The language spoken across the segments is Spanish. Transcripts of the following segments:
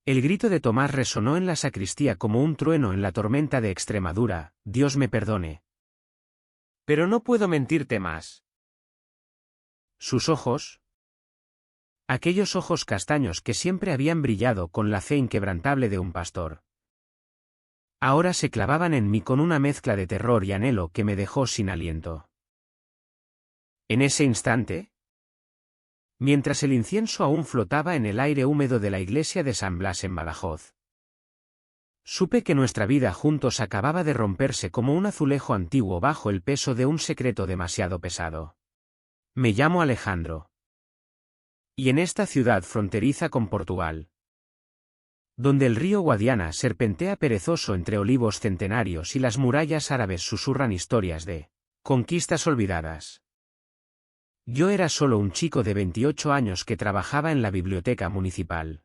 El grito de Tomás resonó en la sacristía como un trueno en la tormenta de Extremadura. Dios me perdone. Pero no puedo mentirte más. Sus ojos, aquellos ojos castaños que siempre habían brillado con la fe inquebrantable de un pastor, ahora se clavaban en mí con una mezcla de terror y anhelo que me dejó sin aliento. En ese instante, mientras el incienso aún flotaba en el aire húmedo de la iglesia de San Blas en Badajoz, supe que nuestra vida juntos acababa de romperse como un azulejo antiguo bajo el peso de un secreto demasiado pesado. Me llamo Alejandro. Y en esta ciudad fronteriza con Portugal, donde el río Guadiana serpentea perezoso entre olivos centenarios y las murallas árabes susurran historias de conquistas olvidadas, yo era solo un chico de 28 años que trabajaba en la biblioteca municipal.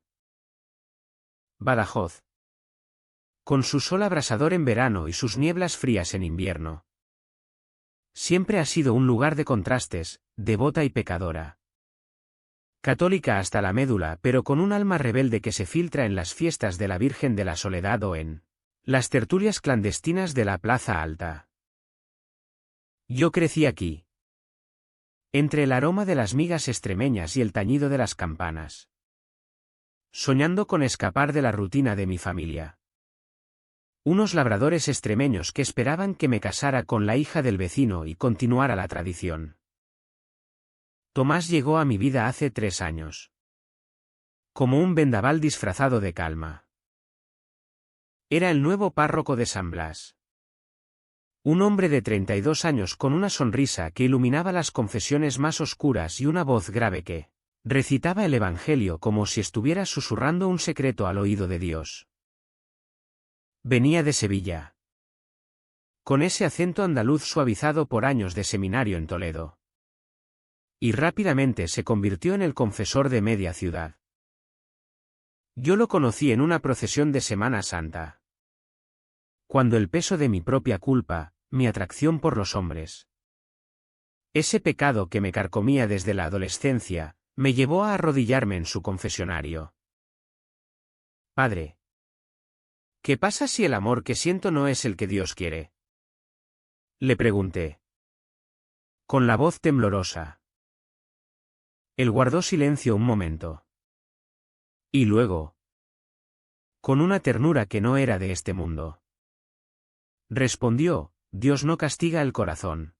Badajoz, con su sol abrasador en verano y sus nieblas frías en invierno, siempre ha sido un lugar de contrastes, devota y pecadora. Católica hasta la médula, pero con un alma rebelde que se filtra en las fiestas de la Virgen de la Soledad o en las tertulias clandestinas de la Plaza Alta. Yo crecí aquí, entre el aroma de las migas extremeñas y el tañido de las campanas, soñando con escapar de la rutina de mi familia. Unos labradores extremeños que esperaban que me casara con la hija del vecino y continuara la tradición. Tomás llegó a mi vida hace 3 años. Como un vendaval disfrazado de calma. Era el nuevo párroco de San Blas. Un hombre de 32 años con una sonrisa que iluminaba las confesiones más oscuras y una voz grave que recitaba el Evangelio como si estuviera susurrando un secreto al oído de Dios. Venía de Sevilla, con ese acento andaluz suavizado por años de seminario en Toledo. Y rápidamente se convirtió en el confesor de media ciudad. Yo lo conocí en una procesión de Semana Santa, cuando el peso de mi propia culpa, mi atracción por los hombres, ese pecado que me carcomía desde la adolescencia, me llevó a arrodillarme en su confesionario. Padre, ¿qué pasa si el amor que siento no es el que Dios quiere?, le pregunté, con la voz temblorosa. Él guardó silencio un momento. Y luego, con una ternura que no era de este mundo, respondió: Dios no castiga el corazón.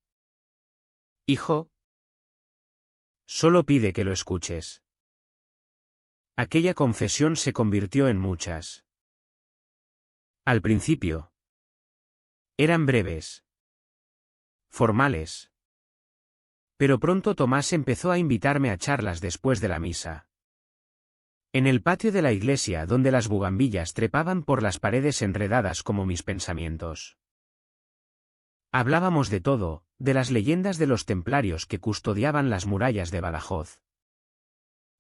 Hijo, solo pide que lo escuches. Aquella confesión se convirtió en muchas. Al principio, eran breves, formales. Pero pronto Tomás empezó a invitarme a charlas después de la misa. En el patio de la iglesia donde las bugambillas trepaban por las paredes enredadas como mis pensamientos. Hablábamos de todo, de las leyendas de los templarios que custodiaban las murallas de Badajoz,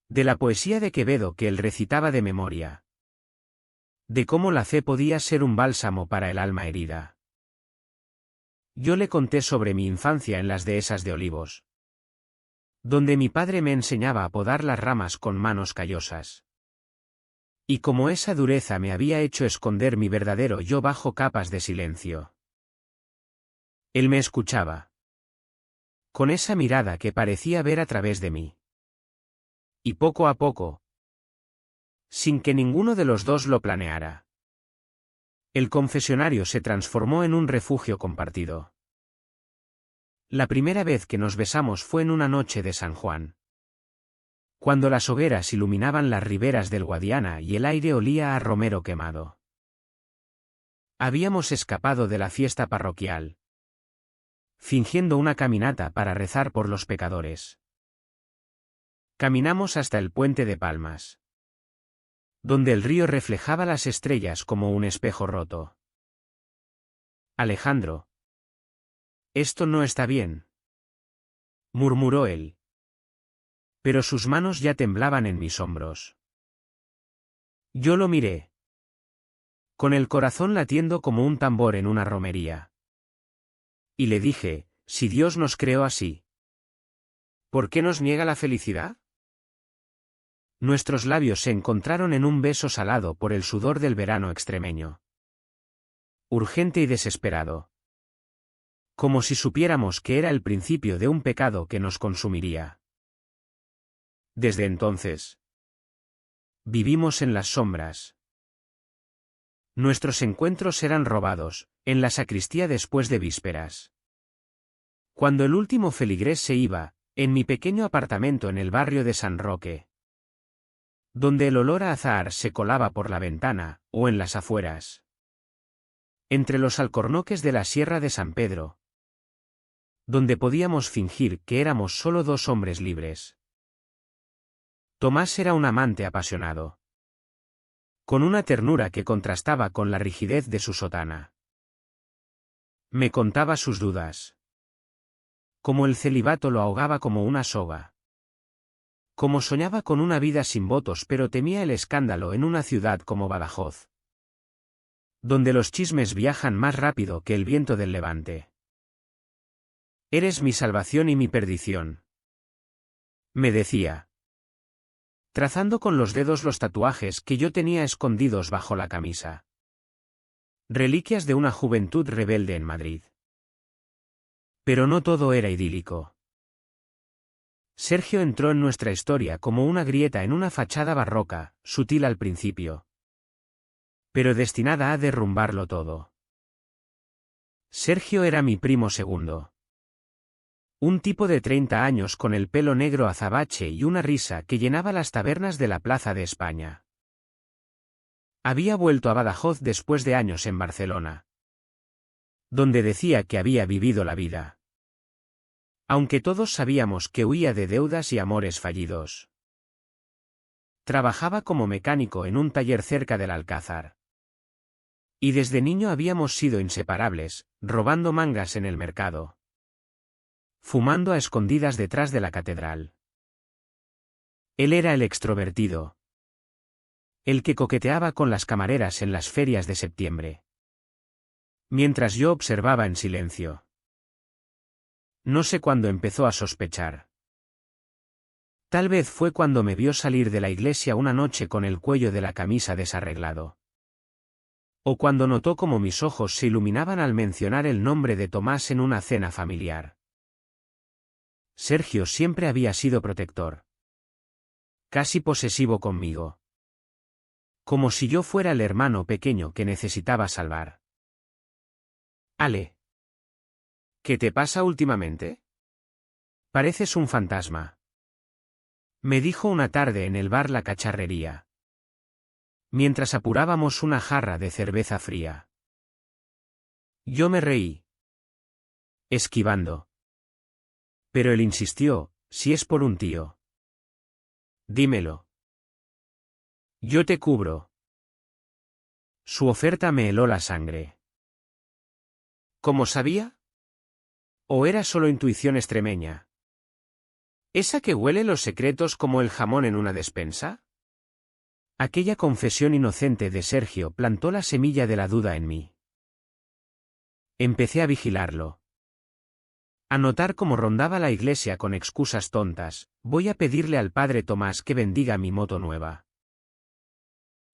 de la poesía de Quevedo que él recitaba de memoria, de cómo la fe podía ser un bálsamo para el alma herida. Yo le conté sobre mi infancia en las dehesas de Olivos, donde mi padre me enseñaba a podar las ramas con manos callosas. Y como esa dureza me había hecho esconder mi verdadero yo bajo capas de silencio. Él me escuchaba, con esa mirada que parecía ver a través de mí. Y poco a poco, sin que ninguno de los dos lo planeara, el confesionario se transformó en un refugio compartido. La primera vez que nos besamos fue en una noche de San Juan, cuando las hogueras iluminaban las riberas del Guadiana y el aire olía a romero quemado. Habíamos escapado de la fiesta parroquial, fingiendo una caminata para rezar por los pecadores. Caminamos hasta el puente de Palmas, donde el río reflejaba las estrellas como un espejo roto. Alejandro, esto no está bien, murmuró él. Pero sus manos ya temblaban en mis hombros. Yo lo miré, con el corazón latiendo como un tambor en una romería. Y le dije: si Dios nos creó así, ¿por qué nos niega la felicidad? Nuestros labios se encontraron en un beso salado por el sudor del verano extremeño. Urgente y desesperado. Como si supiéramos que era el principio de un pecado que nos consumiría. Desde entonces, vivimos en las sombras. Nuestros encuentros eran robados, en la sacristía después de vísperas. Cuando el último feligrés se iba, en mi pequeño apartamento en el barrio de San Roque, donde el olor a azahar se colaba por la ventana, o en las afueras, entre los alcornoques de la Sierra de San Pedro, donde podíamos fingir que éramos solo dos hombres libres. Tomás era un amante apasionado, con una ternura que contrastaba con la rigidez de su sotana. Me contaba sus dudas. Como el celibato lo ahogaba como una soga. Como soñaba con una vida sin votos pero temía el escándalo en una ciudad como Badajoz, donde los chismes viajan más rápido que el viento del levante. Eres mi salvación y mi perdición, me decía, trazando con los dedos los tatuajes que yo tenía escondidos bajo la camisa. Reliquias de una juventud rebelde en Madrid. Pero no todo era idílico. Sergio entró en nuestra historia como una grieta en una fachada barroca, sutil al principio, pero destinada a derrumbarlo todo. Sergio era mi primo segundo. Un tipo de 30 años con el pelo negro azabache y una risa que llenaba las tabernas de la Plaza de España. Había vuelto a Badajoz después de años en Barcelona, donde decía que había vivido la vida. Aunque todos sabíamos que huía de deudas y amores fallidos. Trabajaba como mecánico en un taller cerca del Alcázar. Y desde niño habíamos sido inseparables, robando mangas en el mercado. Fumando a escondidas detrás de la catedral. Él era el extrovertido. El que coqueteaba con las camareras en las ferias de septiembre. Mientras yo observaba en silencio. No sé cuándo empezó a sospechar. Tal vez fue cuando me vio salir de la iglesia una noche con el cuello de la camisa desarreglado. O cuando notó cómo mis ojos se iluminaban al mencionar el nombre de Tomás en una cena familiar. Sergio siempre había sido protector. Casi posesivo conmigo. Como si yo fuera el hermano pequeño que necesitaba salvar. Ale. ¿Qué te pasa últimamente? Pareces un fantasma. Me dijo una tarde en el bar La Cacharrería, mientras apurábamos una jarra de cerveza fría. Yo me reí, esquivando. Pero él insistió, si es por un tío. Dímelo. Yo te cubro. Su oferta me heló la sangre. ¿Cómo sabía? ¿O era solo intuición extremeña? ¿Esa que huele los secretos como el jamón en una despensa? Aquella confesión inocente de Sergio plantó la semilla de la duda en mí. Empecé a vigilarlo. A notar cómo rondaba la iglesia con excusas tontas. Voy a pedirle al padre Tomás que bendiga mi moto nueva.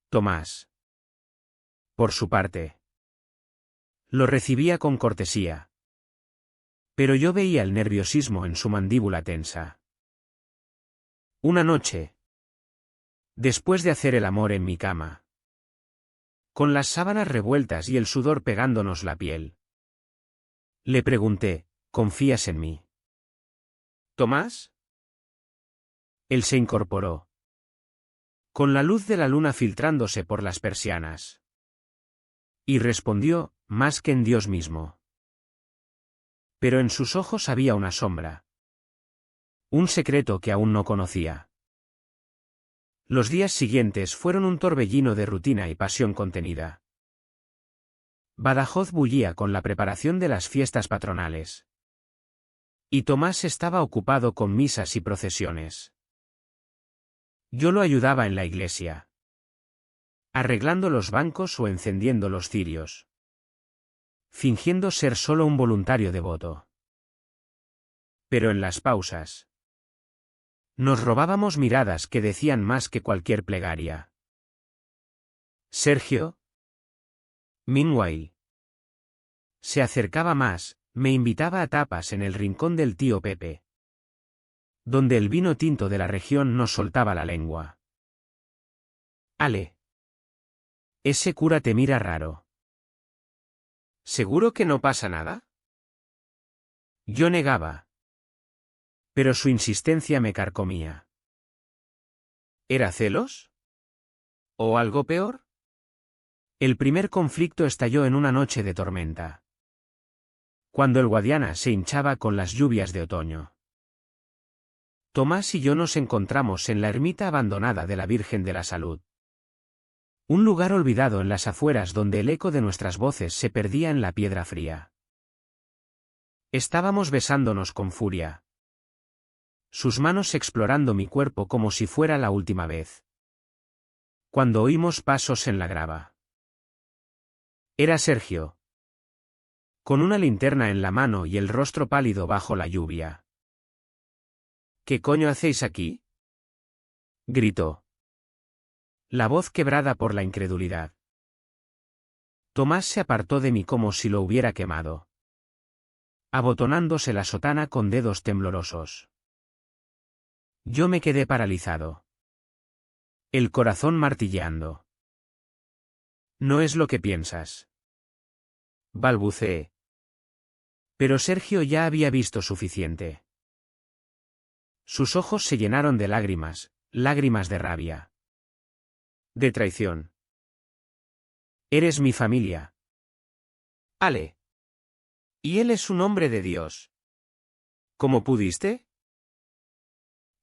Tomás, por su parte, lo recibía con cortesía. Pero yo veía el nerviosismo en su mandíbula tensa. Una noche, después de hacer el amor en mi cama, con las sábanas revueltas y el sudor pegándonos la piel, le pregunté, ¿confías en mí? ¿Tomás? Él se incorporó, con la luz de la luna filtrándose por las persianas. Y respondió, más que en Dios mismo. Pero en sus ojos había una sombra. Un secreto que aún no conocía. Los días siguientes fueron un torbellino de rutina y pasión contenida. Badajoz bullía con la preparación de las fiestas patronales. Y Tomás estaba ocupado con misas y procesiones. Yo lo ayudaba en la iglesia, arreglando los bancos o encendiendo los cirios, fingiendo ser solo un voluntario devoto. Pero en las pausas, Nos robábamos miradas que decían más que cualquier plegaria. Sergio. Meanwhile. Se acercaba más, me invitaba a tapas en el rincón del tío Pepe, donde el vino tinto de la región nos soltaba la lengua. Ale. Ese cura te mira raro. ¿Seguro que no pasa nada? Yo negaba. Pero su insistencia me carcomía. ¿Era celos? ¿O algo peor? El primer conflicto estalló en una noche de tormenta, cuando el Guadiana se hinchaba con las lluvias de otoño. Tomás y yo nos encontramos en la ermita abandonada de la Virgen de la Salud. Un lugar olvidado en las afueras donde el eco de nuestras voces se perdía en la piedra fría. Estábamos besándonos con furia, sus manos explorando mi cuerpo como si fuera la última vez, cuando oímos pasos en la grava. Era Sergio, con una linterna en la mano y el rostro pálido bajo la lluvia. ¿Qué coño hacéis aquí?, gritó, la voz quebrada por la incredulidad. Tomás se apartó de mí como si lo hubiera quemado, abotonándose la sotana con dedos temblorosos. Yo me quedé paralizado, el corazón martilleando. No es lo que piensas, balbuceé. Pero Sergio ya había visto suficiente. Sus ojos se llenaron de lágrimas, lágrimas de rabia. De traición. Eres mi familia, Ale. Y él es un hombre de Dios. ¿Cómo pudiste?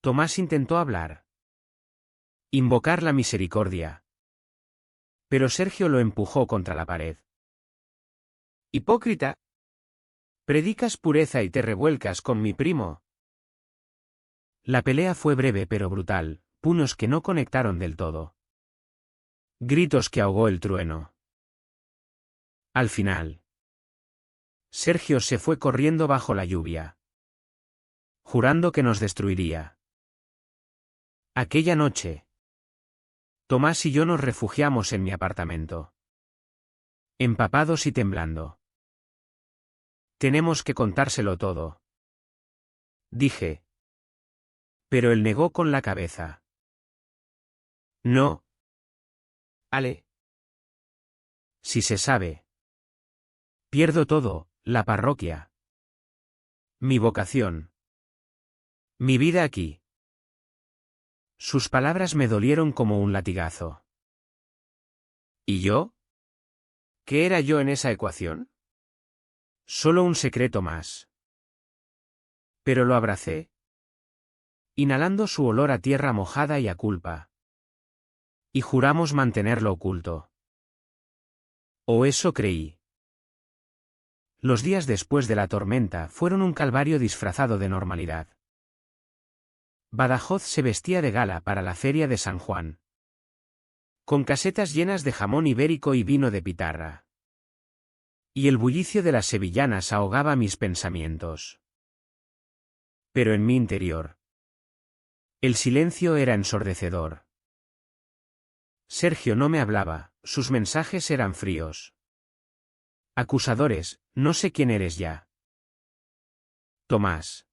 Tomás intentó hablar, invocar la misericordia. Pero Sergio lo empujó contra la pared. Hipócrita. Predicas pureza y te revuelcas con mi primo. La pelea fue breve pero brutal, puños que no conectaron del todo. Gritos que ahogó el trueno. Al final, Sergio se fue corriendo bajo la lluvia, jurando que nos destruiría. Aquella noche, Tomás y yo nos refugiamos en mi apartamento, empapados y temblando. Tenemos que contárselo todo, dije. Pero él negó con la cabeza. No. Ale. Si se sabe, pierdo todo, la parroquia, mi vocación, mi vida aquí. Sus palabras me dolieron como un latigazo. ¿Y yo? ¿Qué era yo en esa ecuación? Solo un secreto más. Pero lo abracé, inhalando su olor a tierra mojada y a culpa. Y juramos mantenerlo oculto. O eso creí. Los días después de la tormenta fueron un calvario disfrazado de normalidad. Badajoz se vestía de gala para la feria de San Juan, con casetas llenas de jamón ibérico y vino de pitarra. Y el bullicio de las sevillanas ahogaba mis pensamientos. Pero en mi interior, el silencio era ensordecedor. Sergio no me hablaba, sus mensajes eran fríos. Acusadores, no sé quién eres ya. Tomás,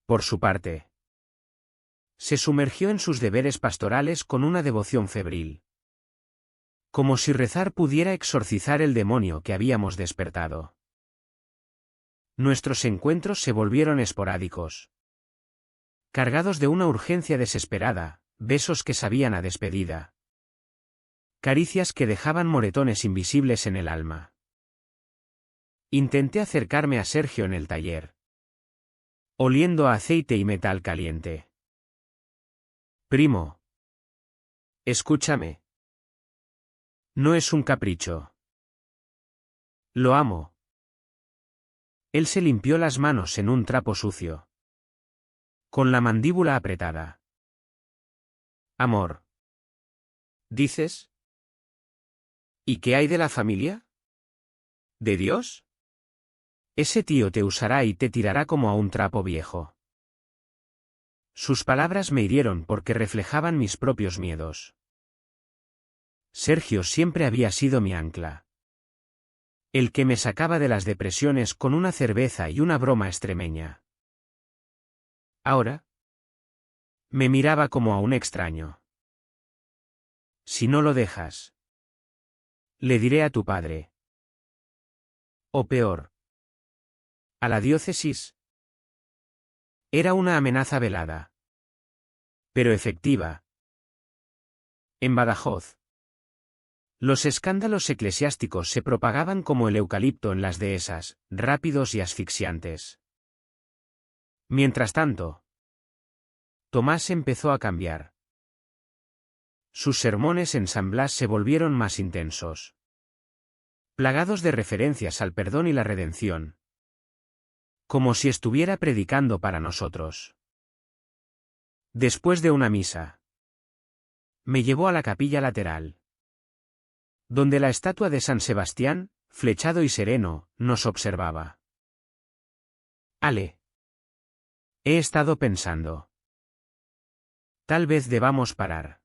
por su parte, se sumergió en sus deberes pastorales con una devoción febril. Como si rezar pudiera exorcizar el demonio que habíamos despertado. Nuestros encuentros se volvieron esporádicos, cargados de una urgencia desesperada, besos que sabían a despedida. Caricias que dejaban moretones invisibles en el alma. Intenté acercarme a Sergio en el taller, oliendo a aceite y metal caliente. Primo. Escúchame. No es un capricho. Lo amo. Él se limpió las manos en un trapo sucio, con la mandíbula apretada. Amor. ¿Dices? ¿Y qué hay de la familia? ¿De Dios? Ese tío te usará y te tirará como a un trapo viejo. Sus palabras me hirieron porque reflejaban mis propios miedos. Sergio siempre había sido mi ancla. El que me sacaba de las depresiones con una cerveza y una broma extremeña. Ahora, me miraba como a un extraño. Si no lo dejas, le diré a tu padre. O peor, a la diócesis. Era una amenaza velada, pero efectiva. En Badajoz, los escándalos eclesiásticos se propagaban como el eucalipto en las dehesas, rápidos y asfixiantes. Mientras tanto, Tomás empezó a cambiar. Sus sermones en San Blas se volvieron más intensos, plagados de referencias al perdón y la redención, como si estuviera predicando para nosotros. Después de una misa, me llevó a la capilla lateral, donde la estatua de San Sebastián, flechado y sereno, nos observaba. Ale, he estado pensando. Tal vez debamos parar.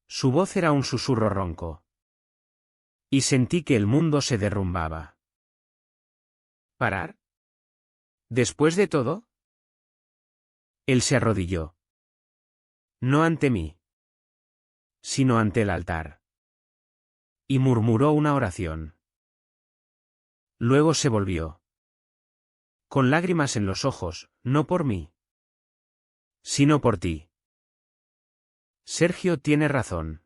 Su voz era un susurro ronco. Y sentí que el mundo se derrumbaba. ¿Parar? ¿Después de todo? Él se arrodilló. No ante mí, sino ante el altar. Y murmuró una oración. Luego se volvió. Con lágrimas en los ojos, no por mí, sino por ti. Sergio tiene razón.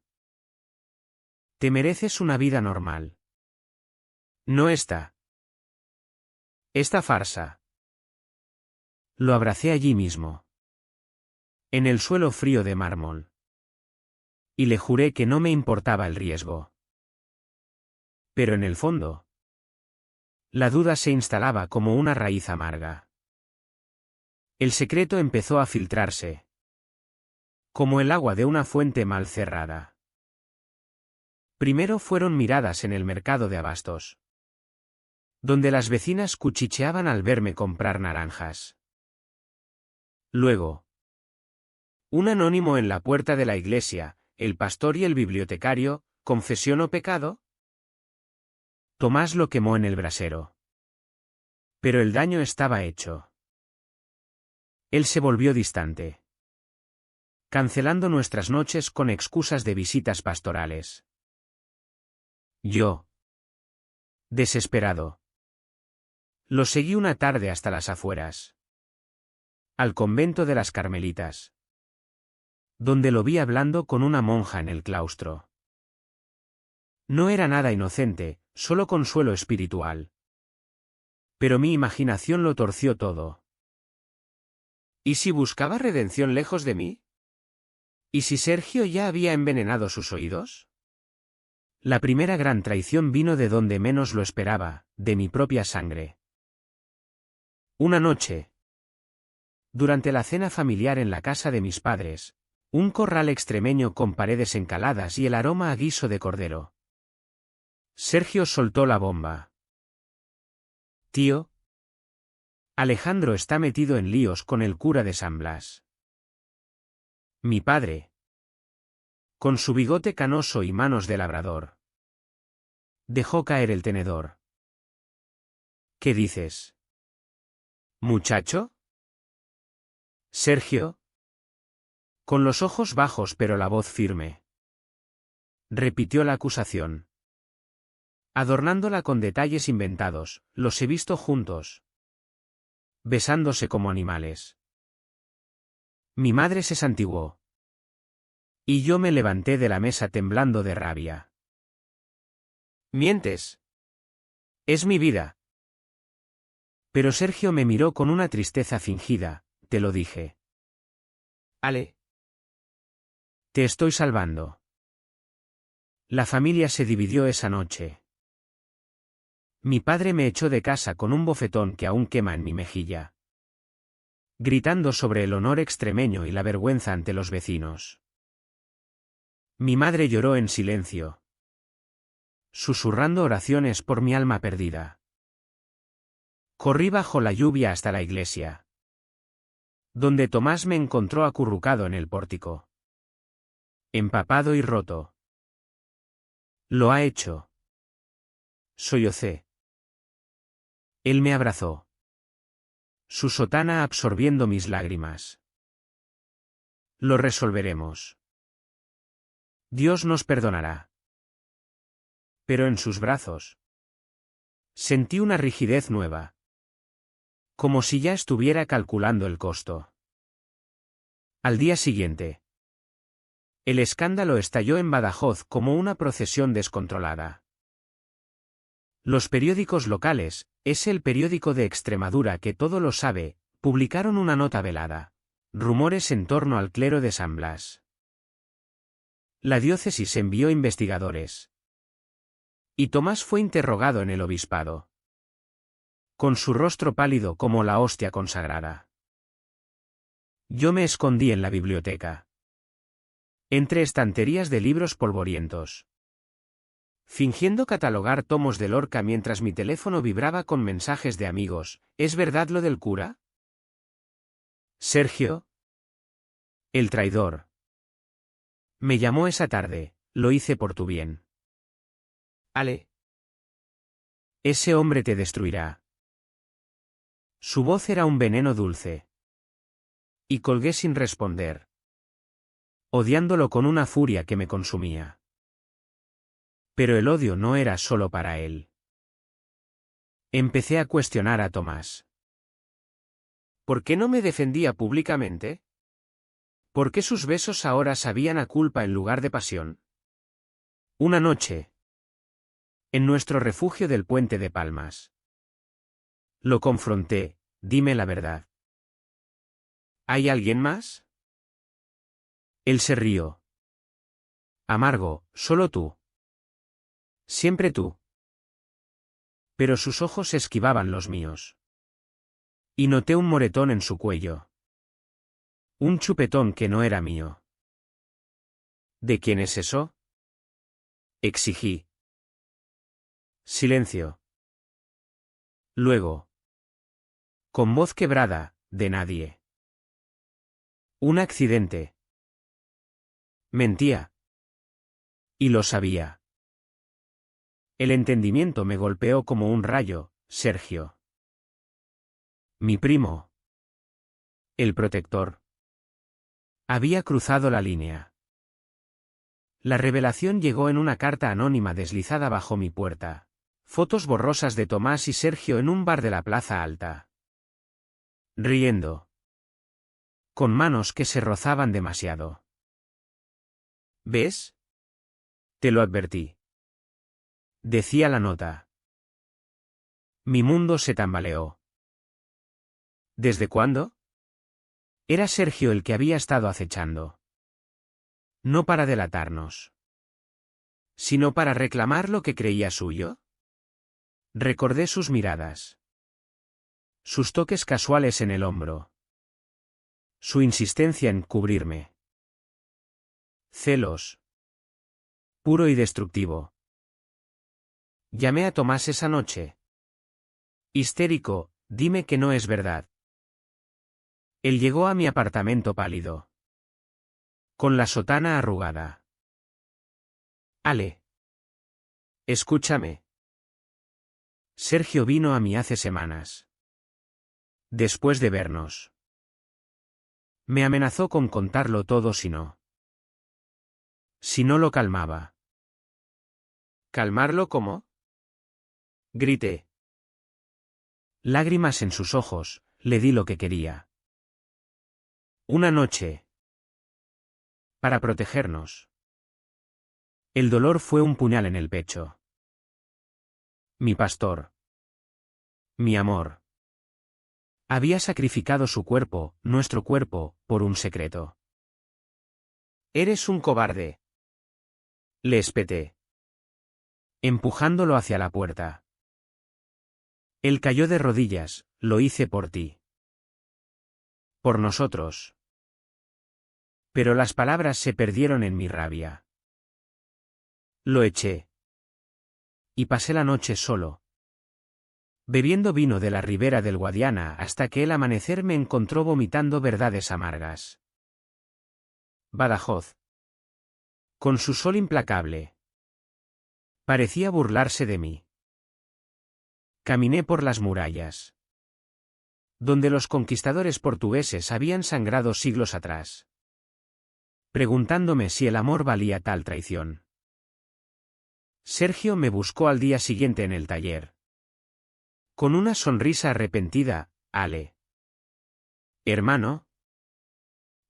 Te mereces una vida normal. No esta farsa. Lo abracé allí mismo, en el suelo frío de mármol. Y le juré que no me importaba el riesgo. Pero en el fondo, la duda se instalaba como una raíz amarga. El secreto empezó a filtrarse, como el agua de una fuente mal cerrada. Primero fueron miradas en el mercado de abastos, donde las vecinas cuchicheaban al verme comprar naranjas. Luego, un anónimo en la puerta de la iglesia, el pastor y el bibliotecario, ¿confesión o pecado? Tomás lo quemó en el brasero. Pero el daño estaba hecho. Él se volvió distante, cancelando nuestras noches con excusas de visitas pastorales. Yo, desesperado, lo seguí una tarde hasta las afueras, al convento de las Carmelitas, donde lo vi hablando con una monja en el claustro. No era nada inocente, solo consuelo espiritual. Pero mi imaginación lo torció todo. ¿Y si buscaba redención lejos de mí? ¿Y si Sergio ya había envenenado sus oídos? La primera gran traición vino de donde menos lo esperaba, de mi propia sangre. Una noche, durante la cena familiar en la casa de mis padres, un corral extremeño con paredes encaladas y el aroma a guiso de cordero. Sergio soltó la bomba. Tío, Alejandro está metido en líos con el cura de San Blas. Mi padre, con su bigote canoso y manos de labrador, dejó caer el tenedor. ¿Qué dices, muchacho? Sergio, con los ojos bajos pero la voz firme, repitió la acusación, adornándola con detalles inventados. Los he visto juntos, besándose como animales. Mi madre se santiguó. Y yo me levanté de la mesa temblando de rabia. Mientes. Es mi vida. Pero Sergio me miró con una tristeza fingida. Te lo dije. Ale. Te estoy salvando. La familia se dividió esa noche. Mi padre me echó de casa con un bofetón que aún quema en mi mejilla, gritando sobre el honor extremeño y la vergüenza ante los vecinos. Mi madre lloró en silencio, susurrando oraciones por mi alma perdida. Corrí bajo la lluvia hasta la iglesia, donde Tomás me encontró acurrucado en el pórtico. Empapado y roto. Lo ha hecho. Sollocé. Él me abrazó. Su sotana absorbiendo mis lágrimas. Lo resolveremos. Dios nos perdonará. Pero en sus brazos sentí una rigidez nueva. Como si ya estuviera calculando el costo. Al día siguiente. El escándalo estalló en Badajoz como una procesión descontrolada. Los periódicos locales, es el periódico de Extremadura que todo lo sabe, publicaron una nota velada. Rumores en torno al clero de San Blas. La diócesis envió investigadores. Y Tomás fue interrogado en el obispado. Con su rostro pálido como la hostia consagrada. Yo me escondí en la biblioteca. Entre estanterías de libros polvorientos. Fingiendo catalogar tomos de Lorca mientras mi teléfono vibraba con mensajes de amigos. ¿Es verdad lo del cura? Sergio. El traidor. Me llamó esa tarde, lo hice por tu bien. Ale. Ese hombre te destruirá. Su voz era un veneno dulce. Y colgué sin responder. Odiándolo con una furia que me consumía. Pero el odio no era solo para él. Empecé a cuestionar a Tomás. ¿Por qué no me defendía públicamente? ¿Por qué sus besos ahora sabían a culpa en lugar de pasión? Una noche. En nuestro refugio del Puente de Palmas. Lo confronté, dime la verdad. ¿Hay alguien más? Él se rió. Amargo, solo tú. Siempre tú. Pero sus ojos esquivaban los míos. Y noté un moretón en su cuello. Un chupetón que no era mío. ¿De quién es eso? Exigí. Silencio. Luego. Con voz quebrada, de nadie. Un accidente. Mentía. Y lo sabía. El entendimiento me golpeó como un rayo, Sergio. Mi primo. El protector. Había cruzado la línea. La revelación llegó en una carta anónima deslizada bajo mi puerta. Fotos borrosas de Tomás y Sergio en un bar de la Plaza Alta. Riendo. Con manos que se rozaban demasiado. ¿Ves? Te lo advertí. Decía la nota. Mi mundo se tambaleó. ¿Desde cuándo? Era Sergio el que había estado acechando. No para delatarnos. Sino para reclamar lo que creía suyo. Recordé sus miradas. Sus toques casuales en el hombro. Su insistencia en cubrirme. Celos. Puro y destructivo. Llamé a Tomás esa noche. Histérico, dime que no es verdad. Él llegó a mi apartamento pálido. Con la sotana arrugada. Ale. Escúchame. Sergio vino a mí hace semanas. Después de vernos. Me amenazó con contarlo todo si no. Si no lo calmaba. ¿Calmarlo cómo? Grité. Lágrimas en sus ojos, le di lo que quería. Una noche. Para protegernos. El dolor fue un puñal en el pecho. Mi pastor. Mi amor. Había sacrificado su cuerpo, nuestro cuerpo, por un secreto. Eres un cobarde. Le espeté. Empujándolo hacia la puerta. Él cayó de rodillas, lo hice por ti. Por nosotros. Pero las palabras se perdieron en mi rabia. Lo eché. Y pasé la noche solo. bebiendo vino de la ribera del Guadiana hasta que el amanecer me encontró vomitando verdades amargas. Badajoz. Con su sol implacable. Parecía burlarse de mí. Caminé por las murallas, donde los conquistadores portugueses habían sangrado siglos atrás, preguntándome si el amor valía tal traición. Sergio me buscó al día siguiente en el taller. Con una sonrisa arrepentida, Ale. Hermano.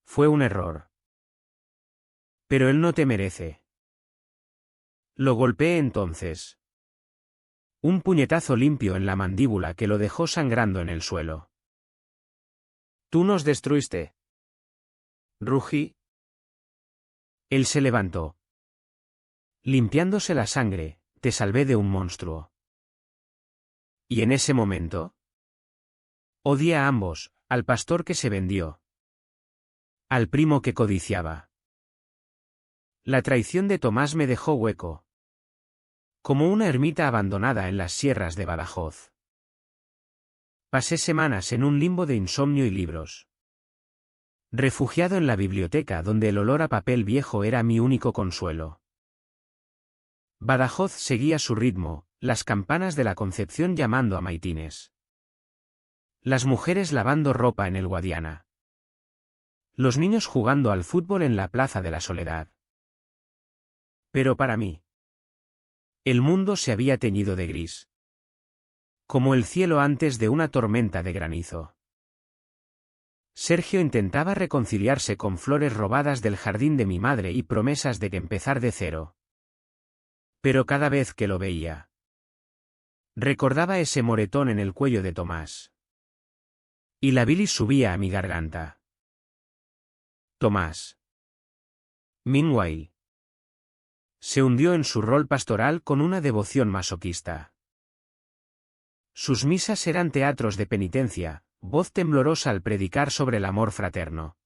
Fue un error. Pero él no te merece. Lo golpeé entonces. Un puñetazo limpio en la mandíbula que lo dejó sangrando en el suelo. Tú nos destruiste. Rugí. Él se levantó. Limpiándose la sangre, te salvé de un monstruo. Y en ese momento, odié a ambos, al pastor que se vendió, al primo que codiciaba. La traición de Tomás me dejó hueco, como una ermita abandonada en las sierras de Badajoz. Pasé semanas en un limbo de insomnio y libros, refugiado en la biblioteca donde el olor a papel viejo era mi único consuelo. Badajoz seguía su ritmo, las campanas de la Concepción llamando a maitines, las mujeres lavando ropa en el Guadiana, los niños jugando al fútbol en la Plaza de la Soledad. Pero para mí, el mundo se había teñido de gris, como el cielo antes de una tormenta de granizo. Sergio intentaba reconciliarse con flores robadas del jardín de mi madre y promesas de que empezar de cero. Pero cada vez que lo veía, recordaba ese moretón en el cuello de Tomás. Y la bilis subía a mi garganta. Tomás. Meanwhile, se hundió en su rol pastoral con una devoción masoquista. Sus misas eran teatros de penitencia, voz temblorosa al predicar sobre el amor fraterno.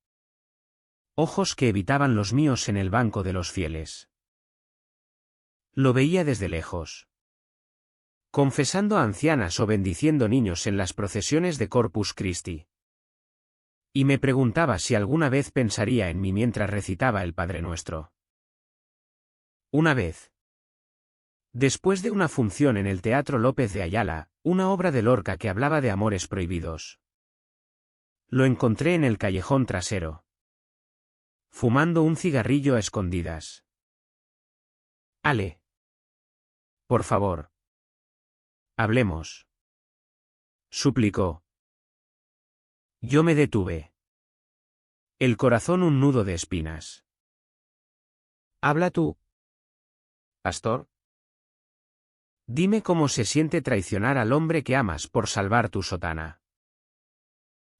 Ojos que evitaban los míos en el banco de los fieles. Lo veía desde lejos, confesando a ancianas o bendiciendo niños en las procesiones de Corpus Christi. Y me preguntaba si alguna vez pensaría en mí mientras recitaba el Padre Nuestro. Una vez, después de una función en el Teatro López de Ayala, una obra de Lorca que hablaba de amores prohibidos, lo encontré en el callejón trasero, fumando un cigarrillo a escondidas. Ale. Por favor. Hablemos. Suplicó. Yo me detuve. El corazón un nudo de espinas. Habla tú, pastor. Dime cómo se siente traicionar al hombre que amas por salvar tu sotana.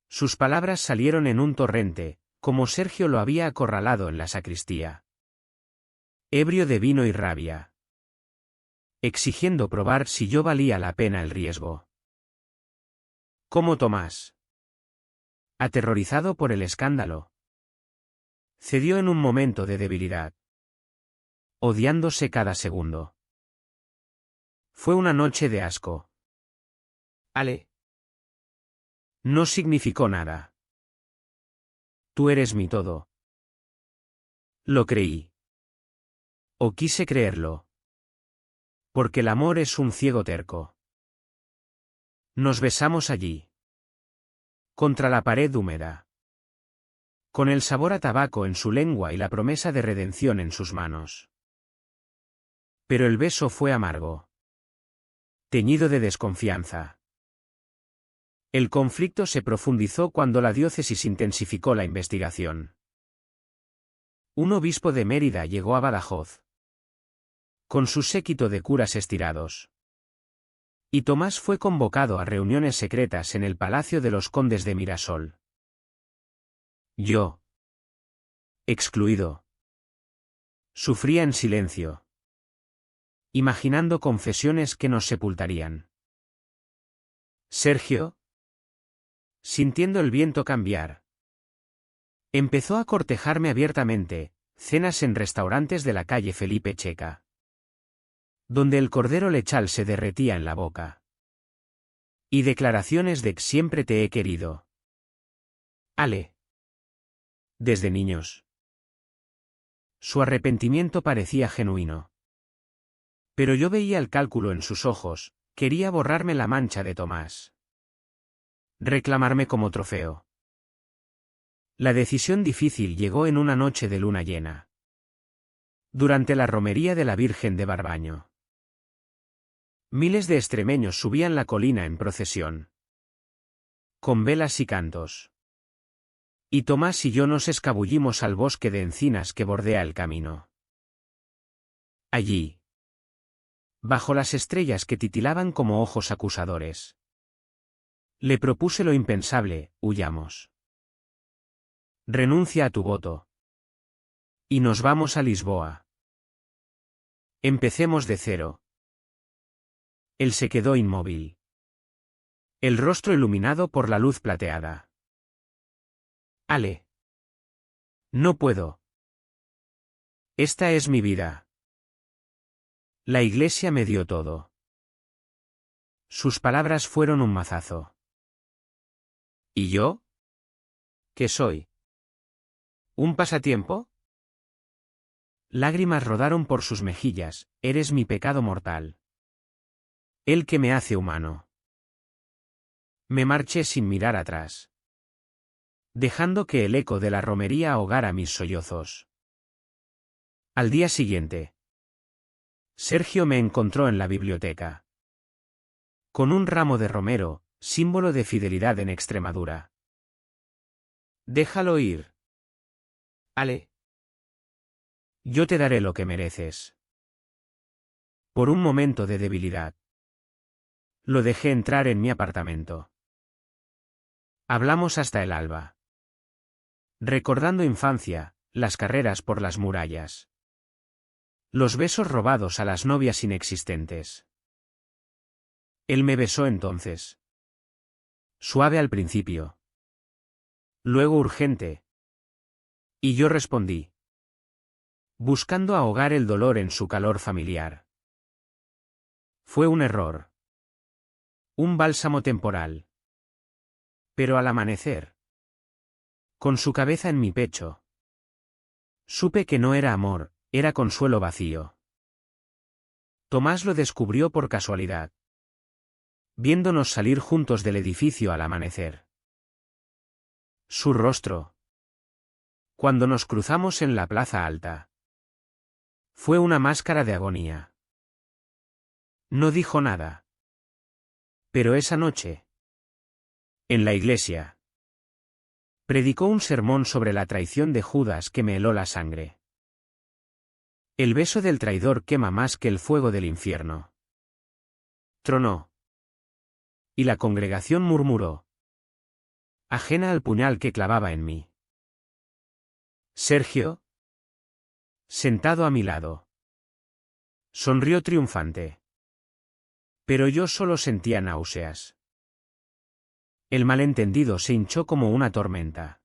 Sus palabras salieron en un torrente, como Sergio lo había acorralado en la sacristía. Ebrio de vino y rabia, exigiendo probar si yo valía la pena el riesgo. ¿Cómo Tomás? Aterrorizado por el escándalo, cedió en un momento de debilidad, odiándose cada segundo. Fue una noche de asco. Ale. No significó nada. Tú eres mi todo. Lo creí. O quise creerlo. Porque el amor es un ciego terco. Nos besamos allí, contra la pared húmeda, con el sabor a tabaco en su lengua y la promesa de redención en sus manos. Pero el beso fue amargo, teñido de desconfianza. El conflicto se profundizó cuando la diócesis intensificó la investigación. Un obispo de Mérida llegó a Badajoz, con su séquito de curas estirados. Y Tomás fue convocado a reuniones secretas en el Palacio de los Condes de Mirasol. Yo, excluido, sufría en silencio, imaginando confesiones que nos sepultarían. Sergio, sintiendo el viento cambiar, empezó a cortejarme abiertamente, cenas en restaurantes de la calle Felipe Checa, donde el cordero lechal se derretía en la boca. Y declaraciones de siempre te he querido. Ale. Desde niños. Su arrepentimiento parecía genuino. Pero yo veía el cálculo en sus ojos, quería borrarme la mancha de Tomás. Reclamarme como trofeo. La decisión difícil llegó en una noche de luna llena. Durante la romería de la Virgen de Barbaño. Miles de extremeños subían la colina en procesión. Con velas y cantos. Y Tomás y yo nos escabullimos al bosque de encinas que bordea el camino. Allí. Bajo las estrellas que titilaban como ojos acusadores. Le propuse lo impensable, huyamos. Renuncia a tu voto. Y nos vamos a Lisboa. Empecemos de cero. Él se quedó inmóvil. El rostro iluminado por la luz plateada. Ale. No puedo. Esta es mi vida. La iglesia me dio todo. Sus palabras fueron un mazazo. ¿Y yo? ¿Qué soy? ¿Un pasatiempo? Lágrimas rodaron por sus mejillas, eres mi pecado mortal. El que me hace humano. Me marché sin mirar atrás. Dejando que el eco de la romería ahogara mis sollozos. Al día siguiente. Sergio me encontró en la biblioteca. Con un ramo de romero, símbolo de fidelidad en Extremadura. Déjalo ir. Ale. Yo te daré lo que mereces. Por un momento de debilidad. Lo dejé entrar en mi apartamento. Hablamos hasta el alba. Recordando infancia, las carreras por las murallas. Los besos robados a las novias inexistentes. Él me besó entonces. Suave al principio. Luego urgente. Y yo respondí. Buscando ahogar el dolor en su calor familiar. Fue un error. Un bálsamo temporal. Pero al amanecer. Con su cabeza en mi pecho. Supe que no era amor, era consuelo vacío. Tomás lo descubrió por casualidad. Viéndonos salir juntos del edificio al amanecer. Su rostro. Cuando nos cruzamos en la plaza alta. Fue una máscara de agonía. No dijo nada. Pero esa noche. En la iglesia. Predicó un sermón sobre la traición de Judas que me heló la sangre. El beso del traidor quema más que el fuego del infierno. Tronó. Y la congregación murmuró. Ajena al puñal que clavaba en mí. Sergio. Sentado a mi lado. Sonrió triunfante. Pero yo solo sentía náuseas. El malentendido se hinchó como una tormenta.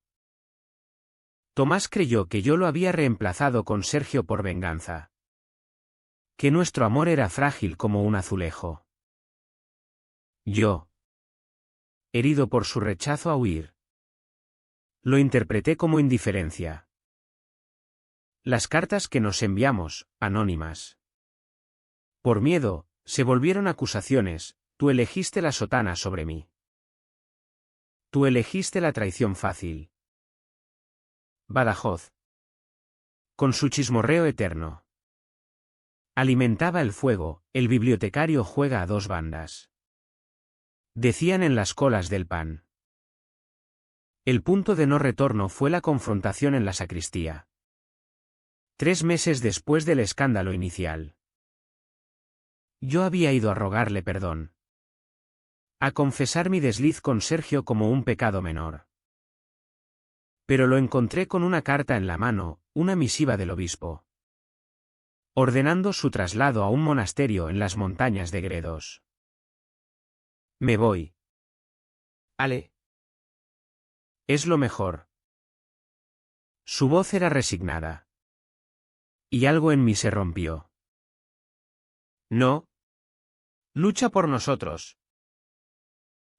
Tomás creyó que yo lo había reemplazado con Sergio por venganza. Que nuestro amor era frágil como un azulejo. Yo. Herido por su rechazo a huir. Lo interpreté como indiferencia. Las cartas que nos enviamos, anónimas. Por miedo, se volvieron acusaciones, tú elegiste la sotana sobre mí. Tú elegiste la traición fácil. Badajoz. Con su chismorreo eterno. Alimentaba el fuego, el bibliotecario juega a dos bandas. Decían en las colas del pan. El punto de no retorno fue la confrontación en la sacristía. 3 meses después del escándalo inicial. Yo había ido a rogarle perdón. A confesar mi desliz con Sergio como un pecado menor. Pero lo encontré con una carta en la mano, una misiva del obispo. Ordenando su traslado a un monasterio en las montañas de Gredos. Me voy. Ale. Es lo mejor. Su voz era resignada. Y algo en mí se rompió. No. Lucha por nosotros.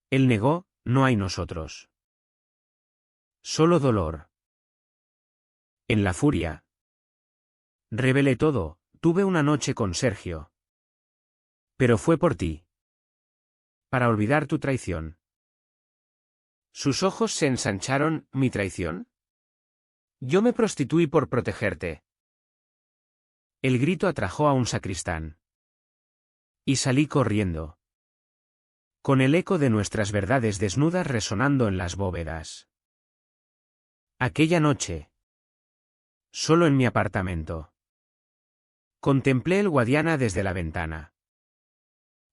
Él negó, no hay nosotros. Solo dolor. En la furia. Revelé todo, tuve una noche con Sergio. Pero fue por ti. Para olvidar tu traición. Sus ojos se ensancharon, ¿mi traición? Yo me prostituí por protegerte. El grito atrajo a un sacristán. Y salí corriendo. Con el eco de nuestras verdades desnudas resonando en las bóvedas. Aquella noche. Solo en mi apartamento. Contemplé el Guadiana desde la ventana.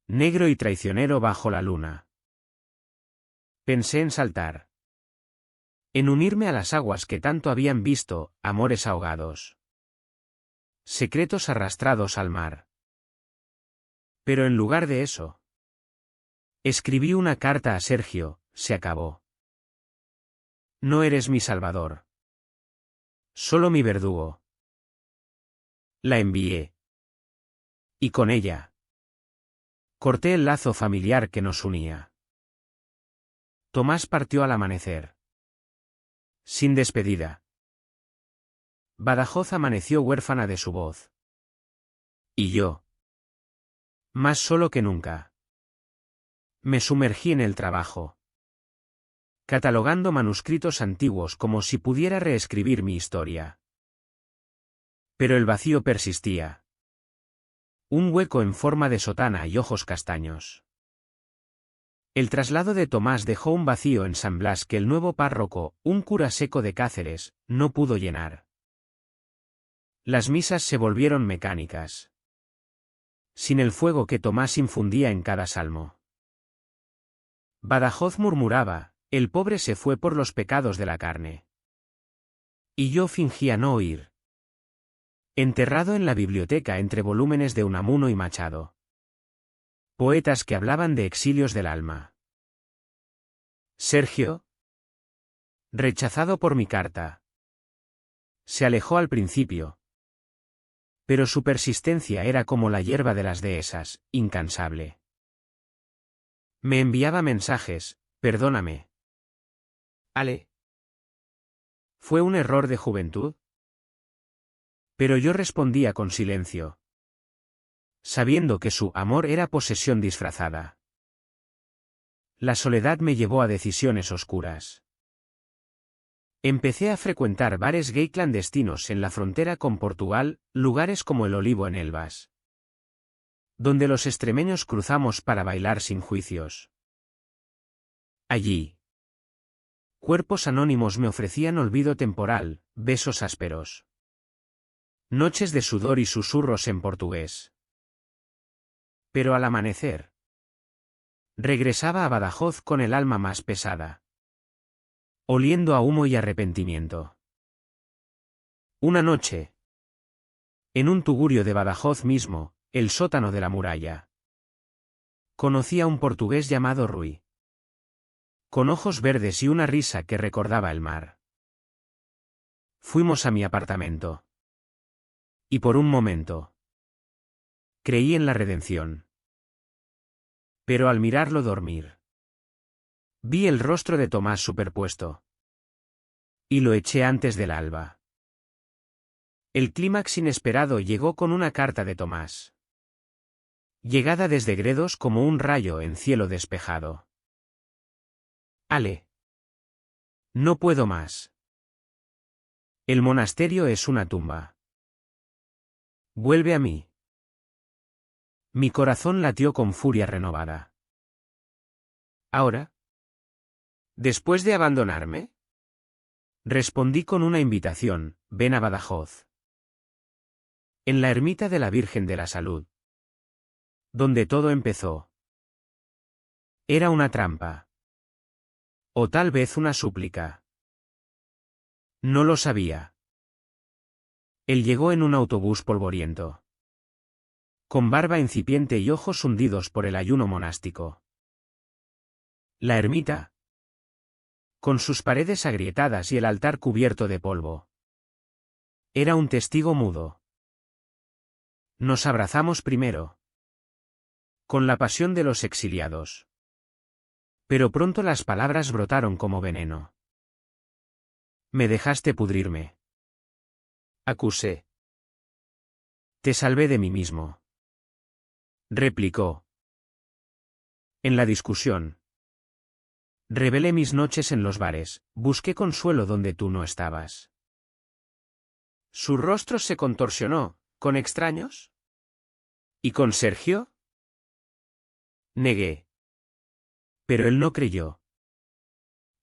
Negro y traicionero bajo la luna. Pensé en saltar. En unirme a las aguas que tanto habían visto, amores ahogados. Secretos arrastrados al mar. Pero en lugar de eso. Escribí una carta a Sergio, se acabó. No eres mi salvador. Solo mi verdugo. La envié. Y con ella. Corté el lazo familiar que nos unía. Tomás partió al amanecer. Sin despedida. Badajoz amaneció huérfana de su voz. Y yo. Más solo que nunca. Me sumergí en el trabajo. Catalogando manuscritos antiguos como si pudiera reescribir mi historia. Pero el vacío persistía. Un hueco en forma de sotana y ojos castaños. El traslado de Tomás dejó un vacío en San Blas que el nuevo párroco, un cura seco de Cáceres, no pudo llenar. Las misas se volvieron mecánicas. Sin el fuego que Tomás infundía en cada salmo. Badajoz murmuraba, el pobre se fue por los pecados de la carne. Y yo fingía no oír. Enterrado en la biblioteca entre volúmenes de Unamuno y Machado. Poetas que hablaban de exilios del alma. Sergio. Rechazado por mi carta. Se alejó al principio. Pero su persistencia era como la hierba de las dehesas, incansable. Me enviaba mensajes, perdóname. Ale. ¿Fue un error de juventud? Pero yo respondía con silencio. Sabiendo que su amor era posesión disfrazada. La soledad me llevó a decisiones oscuras. Empecé a frecuentar bares gay clandestinos en la frontera con Portugal, lugares como el Olivo en Elvas. Donde los extremeños cruzamos para bailar sin juicios. Allí. Cuerpos anónimos me ofrecían olvido temporal, besos ásperos. Noches de sudor y susurros en portugués. Pero al amanecer. Regresaba a Badajoz con el alma más pesada. Oliendo a humo y arrepentimiento. Una noche. En un tugurio de Badajoz mismo, el sótano de la muralla. Conocí a un portugués llamado Rui. Con ojos verdes y una risa que recordaba el mar. Fuimos a mi apartamento. Y por un momento. Creí en la redención. Pero al mirarlo dormir. Vi el rostro de Tomás superpuesto. Y lo eché antes del alba. El clímax inesperado llegó con una carta de Tomás. Llegada desde Gredos como un rayo en cielo despejado. Ale. No puedo más. El monasterio es una tumba. Vuelve a mí. Mi corazón latió con furia renovada. ¿Ahora? ¿Después de abandonarme? Respondí con una invitación, ven a Badajoz. En la ermita de la Virgen de la Salud. Donde todo empezó. Era una trampa. O tal vez una súplica. No lo sabía. Él llegó en un autobús polvoriento. Con barba incipiente y ojos hundidos por el ayuno monástico. La ermita. Con sus paredes agrietadas y el altar cubierto de polvo. Era un testigo mudo. Nos abrazamos primero. Con la pasión de los exiliados. Pero pronto las palabras brotaron como veneno. Me dejaste pudrirme. Acusé. Te salvé de mí mismo. Replicó. En la discusión. Revelé mis noches en los bares, busqué consuelo donde tú no estabas. Su rostro se contorsionó. ¿Con extraños? ¿Y con Sergio? Negué. Pero él no creyó.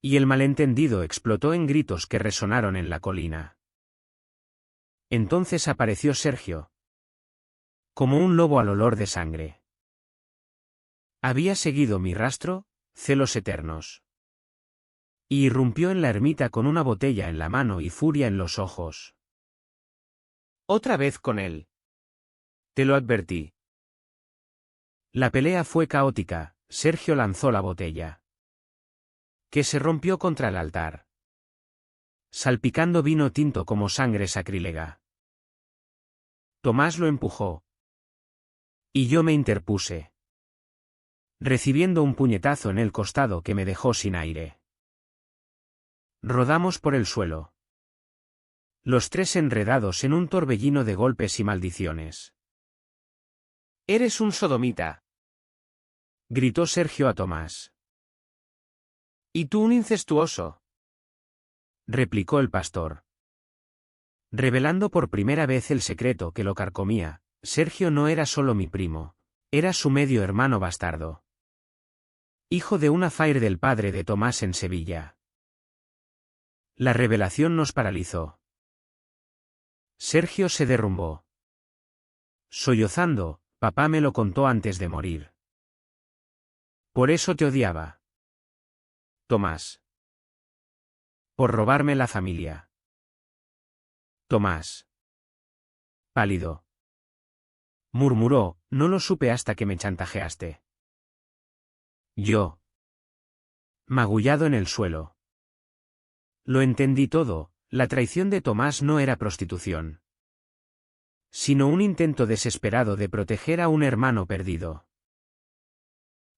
Y el malentendido explotó en gritos que resonaron en la colina. Entonces apareció Sergio. Como un lobo al olor de sangre. Había seguido mi rastro, celos eternos. Y irrumpió en la ermita con una botella en la mano y furia en los ojos. Otra vez con él. Te lo advertí. La pelea fue caótica. Sergio lanzó la botella, que se rompió contra el altar, salpicando vino tinto como sangre sacrílega. Tomás lo empujó. Y yo me interpuse, recibiendo un puñetazo en el costado que me dejó sin aire. Rodamos por el suelo. Los tres enredados en un torbellino de golpes y maldiciones. «Eres un sodomita», gritó Sergio a Tomás. «Y tú un incestuoso», replicó el pastor. Revelando por primera vez el secreto que lo carcomía, Sergio no era solo mi primo, era su medio hermano bastardo. Hijo de una fair del padre de Tomás en Sevilla. La revelación nos paralizó. Sergio se derrumbó. Sollozando, papá me lo contó antes de morir. Por eso te odiaba. Tomás. Por robarme la familia. Tomás. Pálido. Murmuró, no lo supe hasta que me chantajeaste. Yo. Magullado en el suelo. Lo entendí todo, la traición de Tomás no era prostitución. Sino un intento desesperado de proteger a un hermano perdido.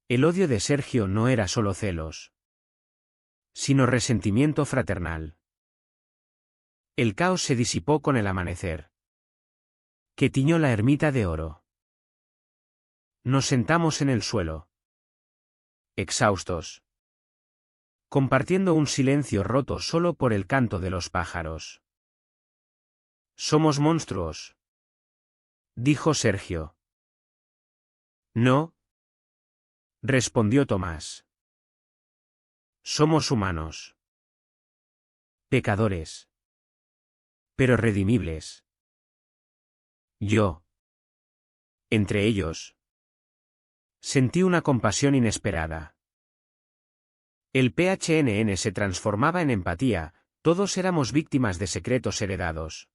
El odio de Sergio no era solo celos, sino resentimiento fraternal. El caos se disipó con el amanecer, que tiñó la ermita de oro. Nos sentamos en el suelo, exhaustos, compartiendo un silencio roto solo por el canto de los pájaros. «Somos monstruos», dijo Sergio. «No», respondió Tomás. «Somos humanos. Pecadores. Pero redimibles. Yo. Entre ellos. Sentí una compasión inesperada. El PHNN se transformaba en empatía, todos éramos víctimas de secretos heredados.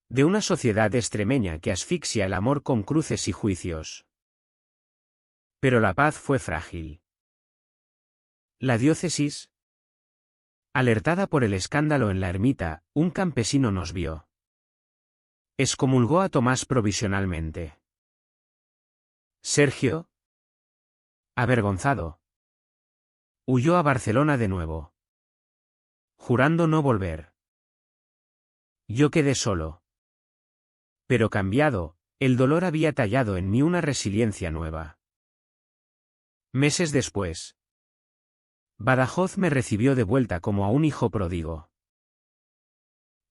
De una sociedad extremeña que asfixia el amor con cruces y juicios. Pero la paz fue frágil. La diócesis. Alertada por el escándalo en la ermita, un campesino nos vio. Excomulgó a Tomás provisionalmente. Sergio, avergonzado, huyó a Barcelona de nuevo, jurando no volver. Yo quedé solo. Pero cambiado, el dolor había tallado en mí una resiliencia nueva. Meses después, Badajoz me recibió de vuelta como a un hijo pródigo.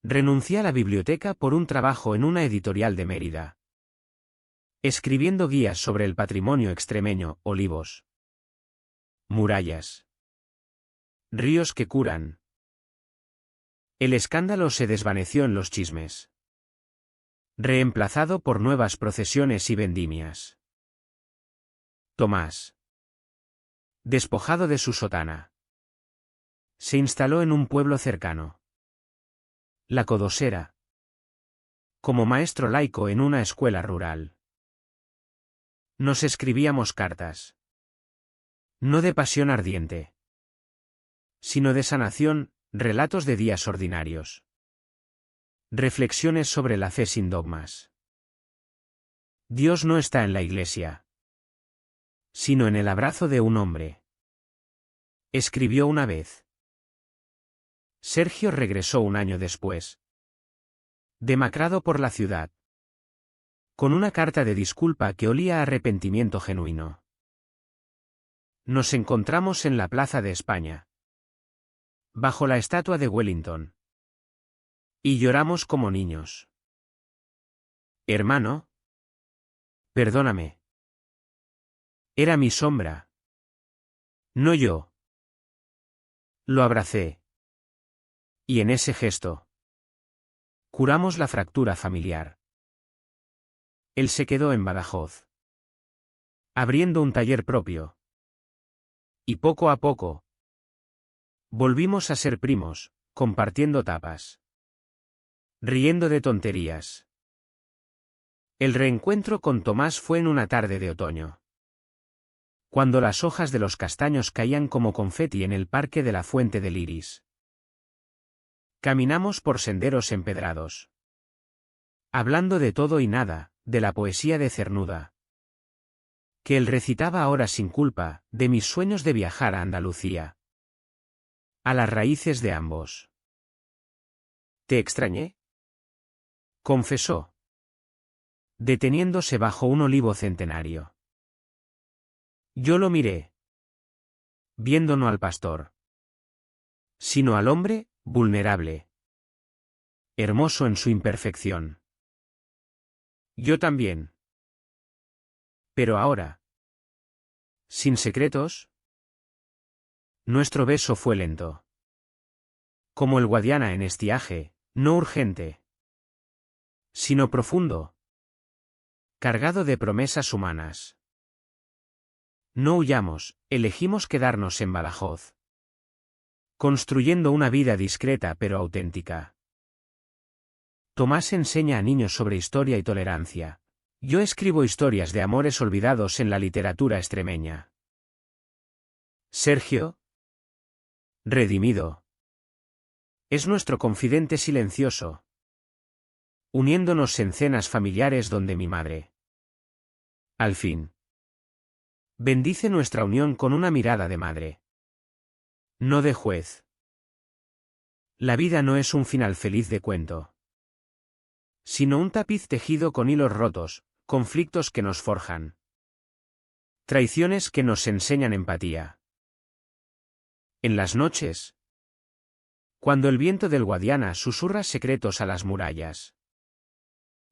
Renuncié a la biblioteca por un trabajo en una editorial de Mérida, escribiendo guías sobre el patrimonio extremeño, olivos, murallas, ríos que curan. El escándalo se desvaneció en los chismes, reemplazado por nuevas procesiones y vendimias. Tomás, despojado de su sotana, se instaló en un pueblo cercano, La Codosera, como maestro laico en una escuela rural. Nos escribíamos cartas, no de pasión ardiente, sino de sanación, relatos de días ordinarios, reflexiones sobre la fe sin dogmas. Dios no está en la iglesia, sino en el abrazo de un hombre. Escribió una vez. Sergio regresó un año después. Demacrado por la ciudad. Con una carta de disculpa que olía a arrepentimiento genuino. Nos encontramos en la Plaza de España. Bajo la estatua de Wellington. Y lloramos como niños. Hermano. Perdóname. Era mi sombra. No yo. Lo abracé. Y en ese gesto. Curamos la fractura familiar. Él se quedó en Badajoz. Abriendo un taller propio. Y poco a poco. Volvimos a ser primos, compartiendo tapas. Riendo de tonterías. El reencuentro con Tomás fue en una tarde de otoño. Cuando las hojas de los castaños caían como confeti en el parque de la Fuente del Iris. Caminamos por senderos empedrados. Hablando de todo y nada, de la poesía de Cernuda. Que él recitaba ahora sin culpa, de mis sueños de viajar a Andalucía. A las raíces de ambos. ¿Te extrañé? Confesó. Deteniéndose bajo un olivo centenario. Yo lo miré. Viendo no al pastor. Sino al hombre, vulnerable. Hermoso en su imperfección. Yo también. Pero ahora. Sin secretos. Nuestro beso fue lento. Como el Guadiana en estiaje, no urgente. Sino profundo. Cargado de promesas humanas. No huyamos, elegimos quedarnos en Badajoz. Construyendo una vida discreta pero auténtica. Tomás enseña a niños sobre historia y tolerancia. Yo escribo historias de amores olvidados en la literatura extremeña. Sergio. Redimido. Es nuestro confidente silencioso. Uniéndonos en cenas familiares donde mi madre. Al fin. Bendice nuestra unión con una mirada de madre. No de juez. La vida no es un final feliz de cuento. Sino un tapiz tejido con hilos rotos, conflictos que nos forjan. Traiciones que nos enseñan empatía. En las noches. Cuando el viento del Guadiana susurra secretos a las murallas.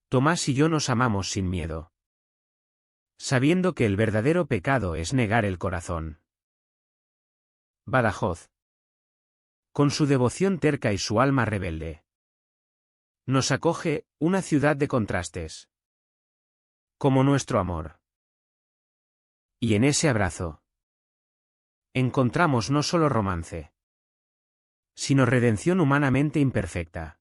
Tomás y yo nos amamos sin miedo. Sabiendo que el verdadero pecado es negar el corazón. Badajoz. Con su devoción terca y su alma rebelde. Nos acoge, una ciudad de contrastes. Como nuestro amor. Y en ese abrazo. Encontramos no solo romance. Sino redención humanamente imperfecta.